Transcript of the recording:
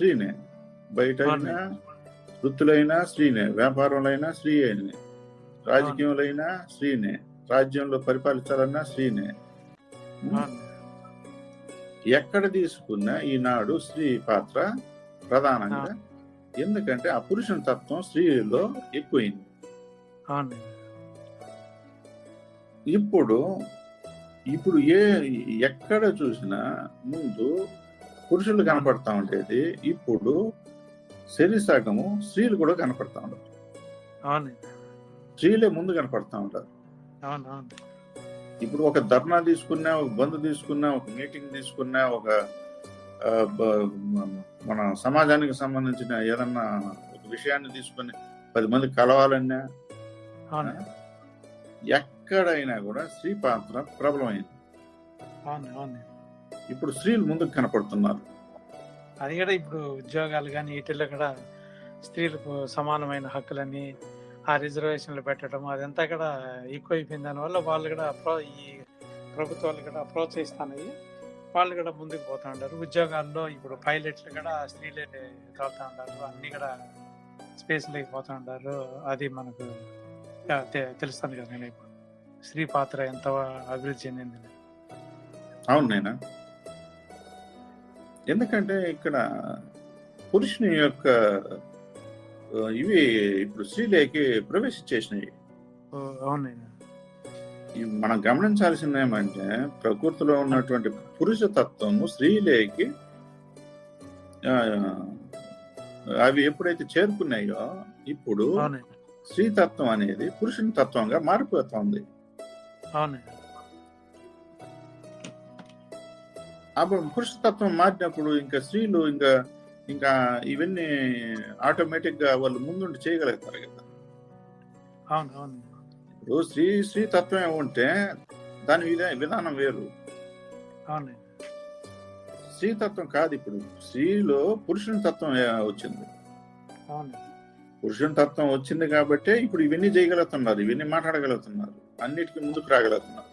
స్త్రీనే, బయట అయినా వృత్తులైనా స్త్రీనే, వ్యాపారంలో అయినా స్త్రీ అయినా, రాజకీయంలో అయినా స్త్రీనే, రాజ్యంలో పరిపాలించాలన్నా స్త్రీనే. ఎక్కడ తీసుకున్నా ఈనాడు స్త్రీ పాత్ర ప్రధానంగా, ఎందుకంటే ఆ పురుషుని తత్వం స్త్రీలో ఎక్కువైంది. ఇప్పుడు ఇప్పుడు ఎక్కడ చూసినా ముందు పురుషులు కనపడతా ఉండేది, ఇప్పుడు శరీసగము స్త్రీలు కూడా కనపడతా ఉంటారు. స్త్రీలే ముందు కనపడతా ఉంటారు. ఇప్పుడు ఒక ధర్నా తీసుకున్నా, ఒక బంద్ తీసుకున్నా, ఒక మీటింగ్ తీసుకున్నా, ఒక మన సమాజానికి సంబంధించిన ఏదన్నా ఒక విషయాన్ని తీసుకుని 10 మంది కలవాలన్నా, ఎక్కడైనా కూడా స్త్రీ పాత్ర ప్రబలమైంది. ఇప్పుడు స్త్రీలు ముందుకు కనపడుతున్నారు. అది కూడా ఇప్పుడు ఉద్యోగాలు కానీ వీటిల్లో కూడా స్త్రీలకు సమానమైన హక్కులని, ఆ రిజర్వేషన్లు పెట్టడం, అదంతా కూడా ఎక్కువ అయిపోయింది. దానివల్ల వాళ్ళు కూడా ఈ ప్రభుత్వాలు కూడా ప్రోత్సహిస్తున్నాయి. వాళ్ళు కూడా ముందుకు పోతా ఉంటారు. ఉద్యోగాల్లో ఇప్పుడు పైలట్లు కూడా స్త్రీలే తోలుతా ఉంటారు, అన్ని కూడా స్పేస్ లేకపోతా ఉంటారు. అది మనకు తెలుస్తుంది కదా. నేను ఇప్పుడు స్త్రీ పాత్ర ఎంత అభివృద్ధి చెందింది. అవును నేనా, ఎందుకంటే ఇక్కడ పురుషుని యొక్క ఇవి ఇప్పుడు స్త్రీలోకి ప్రవేశించేసినాయి. మనం గమనించాల్సింది ఏమంటే, ప్రకృతిలో ఉన్నటువంటి పురుష తత్వము స్త్రీలోకి అవి ఎప్పుడైతే చేరుకున్నాయో, ఇప్పుడు స్త్రీతత్వం అనేది పురుషుని తత్వంగా మారిపోతుంది. అప్పుడు పురుషతత్వం మారినప్పుడు ఇంకా స్త్రీలు ఇంకా ఇవన్నీ ఆటోమేటిక్ గా వాళ్ళు ముందుండి చేయగలుగుతారు కదా. ఇప్పుడు స్త్రీతత్వం ఉంటే దాని విధానం వేరు. స్త్రీతత్వం కాదు, ఇప్పుడు స్త్రీలో పురుషుని తత్వం వచ్చింది. పురుషుని తత్వం వచ్చింది కాబట్టి ఇప్పుడు ఇవన్నీ చేయగలుగుతున్నారు, ఇవన్నీ మాట్లాడగలుగుతున్నారు, అన్నిటికీ ముందుకు రాగలుగుతున్నారు.